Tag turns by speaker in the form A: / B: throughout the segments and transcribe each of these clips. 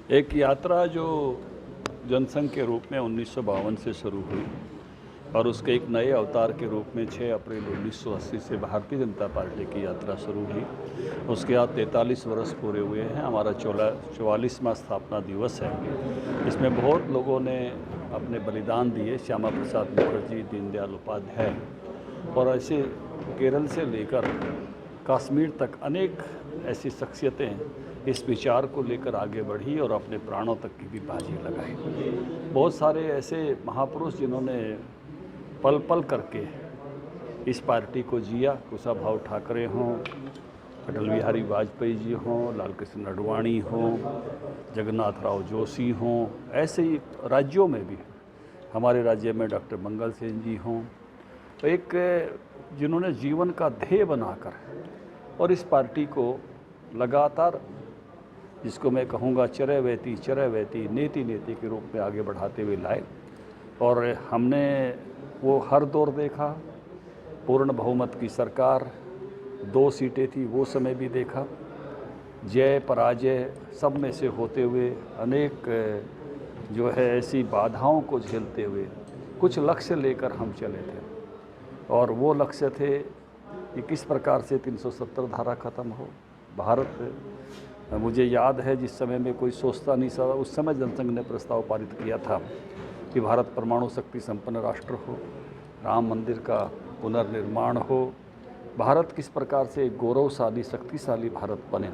A: एक यात्रा जो जनसंघ के रूप में 1952 से शुरू हुई और उसके एक नए अवतार के रूप में 6 अप्रैल 1980 से भारतीय जनता पार्टी की यात्रा शुरू हुई। उसके बाद 43 वर्ष पूरे हुए हैं। हमारा 44वां स्थापना दिवस है। इसमें बहुत लोगों ने अपने बलिदान दिए, श्यामा प्रसाद मुखर्जी, दीनदयाल उपाध्याय, और ऐसे केरल से लेकर कश्मीर तक अनेक ऐसी शख्सियतें इस विचार को लेकर आगे बढ़ी और अपने प्राणों तक की भी बाजी लगाई। बहुत सारे ऐसे महापुरुष जिन्होंने पल पल करके इस पार्टी को जिया, कुशाभाऊ ठाकरे हों, अटल बिहारी वाजपेयी जी हों, लाल कृष्ण आडवाणी हों, जगन्नाथ राव जोशी हों, ऐसे ही राज्यों में भी हमारे राज्य में डॉक्टर मंगल सेन जी हों, तो एक जिन्होंने जीवन का ध्येय बनाकर और इस पार्टी को लगातार, जिसको मैं कहूँगा चरैवेती नेति नेति के रूप में आगे बढ़ाते हुए लाए। और हमने वो हर दौर देखा। पूर्ण बहुमत की सरकार, 2 सीटें थी, वो समय भी देखा। जय पराजय सब में से होते हुए अनेक जो है ऐसी बाधाओं को झेलते हुए कुछ लक्ष्य लेकर हम चले थे। और वो लक्ष्य थे कि किस प्रकार से 370 धारा ख़त्म हो। भारत, मुझे याद है जिस समय में कोई सोचता नहीं था, उस समय जनसंघ ने प्रस्ताव पारित किया था कि भारत परमाणु शक्ति संपन्न राष्ट्र हो, राम मंदिर का पुनर्निर्माण हो, भारत किस प्रकार से एक गौरवशाली शक्तिशाली भारत बने।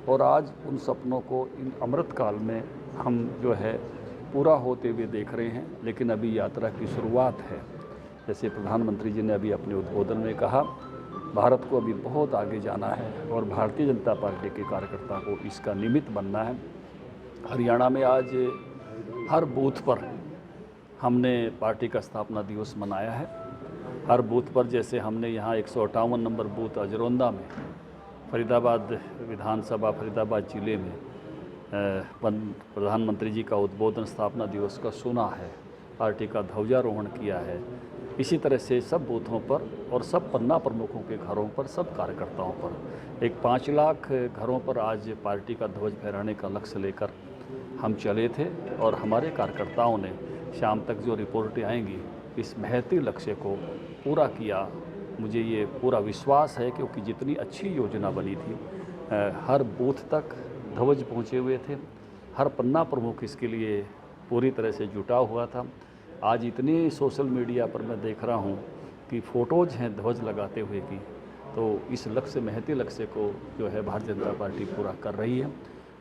A: और आज उन सपनों को इन अमृत काल में हम जो है पूरा होते हुए देख रहे हैं। लेकिन अभी यात्रा की शुरुआत है। जैसे प्रधानमंत्री जी ने अभी अपने उद्बोधन में कहा, भारत को अभी बहुत आगे जाना है और भारतीय जनता पार्टी के कार्यकर्ता को इसका निमित्त बनना है। हरियाणा में आज हर बूथ पर हमने पार्टी का स्थापना दिवस मनाया है। हर बूथ पर, जैसे हमने यहाँ 158 नंबर बूथ अजरौंदा में, फरीदाबाद विधानसभा फरीदाबाद जिले में प्रधानमंत्री जी का उद्बोधन स्थापना दिवस का सुना है, पार्टी का ध्वजारोहण किया है। इसी तरह से सब बूथों पर और सब पन्ना प्रमुखों के घरों पर, सब कार्यकर्ताओं पर, एक 5 लाख घरों पर आज पार्टी का ध्वज फहराने का लक्ष्य लेकर हम चले थे। और हमारे कार्यकर्ताओं ने शाम तक जो रिपोर्टें आएंगी, इस महती लक्ष्य को पूरा किया। मुझे ये पूरा विश्वास है, क्योंकि जितनी अच्छी योजना बनी थी, हर बूथ तक ध्वज पहुँचे हुए थे, हर पन्ना प्रमुख इसके लिए पूरी तरह से जुटा हुआ था। आज इतनी सोशल मीडिया पर मैं देख रहा हूँ कि फ़ोटोज़ हैं ध्वज लगाते हुए की। तो इस लक्ष्य, महती लक्ष्य को जो है भारतीय जनता पार्टी पूरा कर रही है।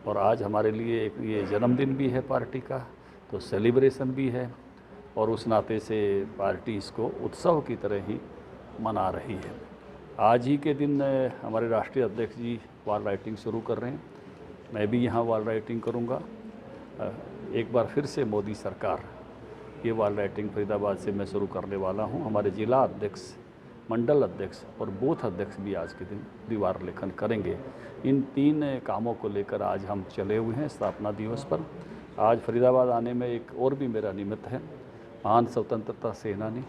A: और आज हमारे लिए एक ये जन्मदिन भी है पार्टी का, तो सेलिब्रेशन भी है। और उस नाते से पार्टी इसको उत्सव की तरह ही मना रही है। आज ही के दिन हमारे राष्ट्रीय अध्यक्ष जी वॉल राइटिंग शुरू कर रहे हैं। मैं भी यहाँ वॉल राइटिंग करूँगा। एक बार फिर से मोदी सरकार, ये वॉल राइटिंग फरीदाबाद से मैं शुरू करने वाला हूँ। हमारे जिला अध्यक्ष, मंडल अध्यक्ष और बूथ अध्यक्ष भी आज के दिन दीवार लेखन करेंगे। इन 3 कामों को लेकर आज हम चले हुए हैं स्थापना दिवस पर। आज फरीदाबाद आने में एक और भी मेरा निमित्त है। महान स्वतंत्रता सेनानी,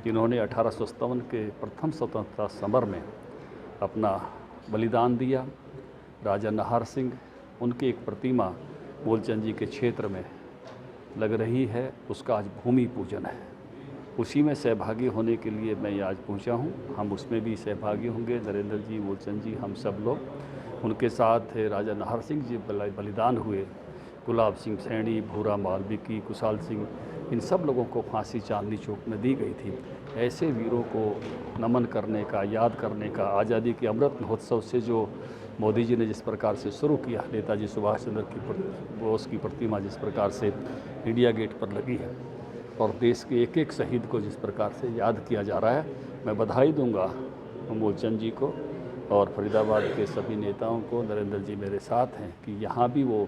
A: जिन्होंने 1857 के प्रथम स्वतंत्रता समर में अपना बलिदान दिया, राजा नाहर सिंह, उनकी एक प्रतिमा मूलचंद जी के क्षेत्र में लग रही है। उसका आज भूमि पूजन है। उसी में सहभागी होने के लिए मैं आज पहुंचा हूं। हम उसमें भी सहभागी होंगे। नरेंद्र जी, मूलचंद जी, हम सब लोग। उनके साथ राजा नाहर सिंह जी बलिदान हुए, गुलाब सिंह सैनी, भूरा वाल्मीकि, कुशाल सिंह, इन सब लोगों को फांसी चांदनी चौक में दी गई थी। ऐसे वीरों को नमन करने का, याद करने का, आज़ादी के अमृत महोत्सव से जो मोदी जी ने जिस प्रकार से शुरू किया, नेताजी सुभाष चंद्र बोस की प्रतिमा जिस प्रकार से इंडिया गेट पर लगी है और देश के एक एक शहीद को जिस प्रकार से याद किया जा रहा है, मैं बधाई दूंगा मूलचंद जी को और फरीदाबाद के सभी नेताओं को। नरेंद्र जी मेरे साथ हैं कि यहाँ भी वो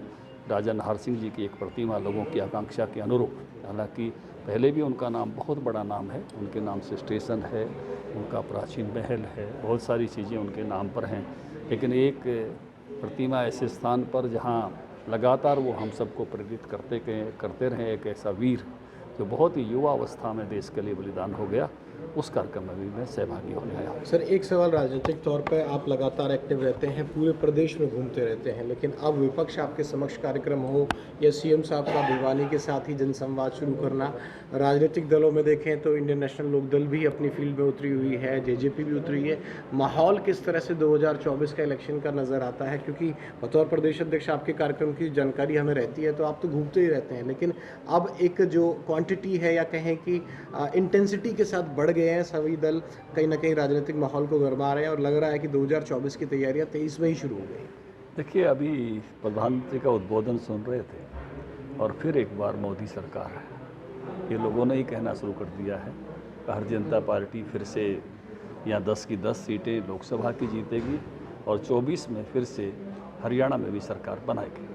A: राजा नाहर सिंह जी की एक प्रतिमा लोगों की आकांक्षा के अनुरूप, हालांकि पहले भी उनका नाम बहुत बड़ा नाम है, उनके नाम से स्टेशन है, उनका प्राचीन महल है, बहुत सारी चीज़ें उनके नाम पर हैं, लेकिन एक प्रतिमा ऐसे स्थान पर जहाँ लगातार वो हम सबको प्रेरित करते रहे, एक ऐसा वीर जो बहुत ही युवा अवस्था में देश के लिए बलिदान हो गया, उस कार्यक्रम में भी मैं सहभागी होने आया हूँ।
B: सर, एक सवाल राजनीतिक तौर पे आप लगातार एक्टिव रहते हैं, पूरे प्रदेश में घूमते रहते हैं, लेकिन अब विपक्ष आपके समक्ष कार्यक्रम हो या सीएम साहब का भिवानी के साथ ही जनसंवाद शुरू करना, राजनीतिक दलों में देखें तो इंडियन नेशनल लोकदल भी अपनी फील्ड में उतरी हुई है, जेजेपी भी उतरी है। माहौल किस तरह से 2024 का इलेक्शन का नज़र आता है? क्योंकि बतौर प्रदेश अध्यक्ष आपके कार्यक्रम की जानकारी हमें रहती है, तो आप तो घूमते ही रहते हैं, लेकिन अब एक जो क्वांटिटी है या कहें कि इंटेंसिटी के साथ बढ़ गए हैं सभी दल, कहीं ना कहीं राजनीतिक माहौल को गरमा रहे हैं और लग रहा है कि 2024 की तैयारियां 23 में ही शुरू हो गई।
A: देखिए, अभी प्रधानमंत्री का उद्बोधन सुन रहे थे और फिर एक बार मोदी सरकार है, ये लोगों ने ही कहना शुरू कर दिया है। भारतीय जनता पार्टी फिर से यहाँ 10 की 10 सीटें लोकसभा की जीतेगी और 24 में फिर से हरियाणा में भी सरकार बनाएगी।